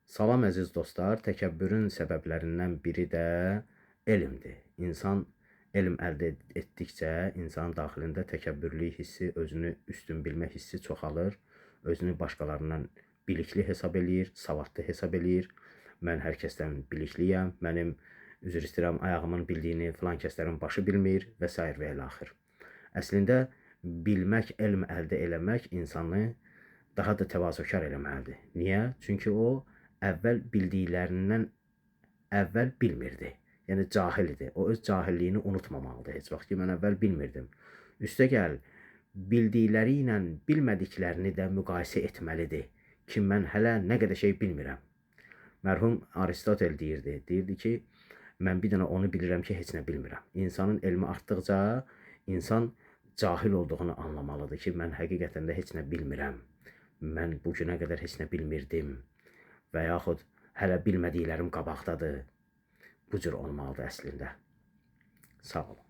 Salam əziz dostlar, təkəbbürün səbəblərindən biri də elmdir. İnsan elm əldə etdikcə insanın daxilində təkəbbürlük hissi, özünü üstün bilmə hissi çoxalır. Özünü başqalarından bilikli hesab eləyir, savadlı hesab eləyir. Mən hər kəsdən bilikliyəm, mənim üzr istəyirəm, ayağımın bildiyini filan kəslərin başı bilmir və s. və ilaxır. Əslində bilmək, elm əldə eləmək insanı daha da təvazökar eləməlidir. Niyə? Çünki o əvvəl bildiklərindən əvvəl bilmirdi. Yəni cahil idi. O öz cahilliyini unutmamalıdır heç vaxt ki, mən əvvəl bilmirdim. Üstəgəl bildikləri ilə bilmədiklərini də müqayisə etməlidir ki, mən hələ nə qədər şey bilmirəm. Mərhum Aristotel deyirdi ki, mən bir dənə onu bilirəm ki, heç nə bilmirəm. İnsanın elmi artdıqca insan cahil olduğunu anlamalıdır ki, mən həqiqətən də heç nə bilmirəm. Mən bu günə qədər heç nə bilmirdim və yaxud hələ bilmədiklərim qabaqdadır. Bu cür olmalıdır əslində. Sağ olun.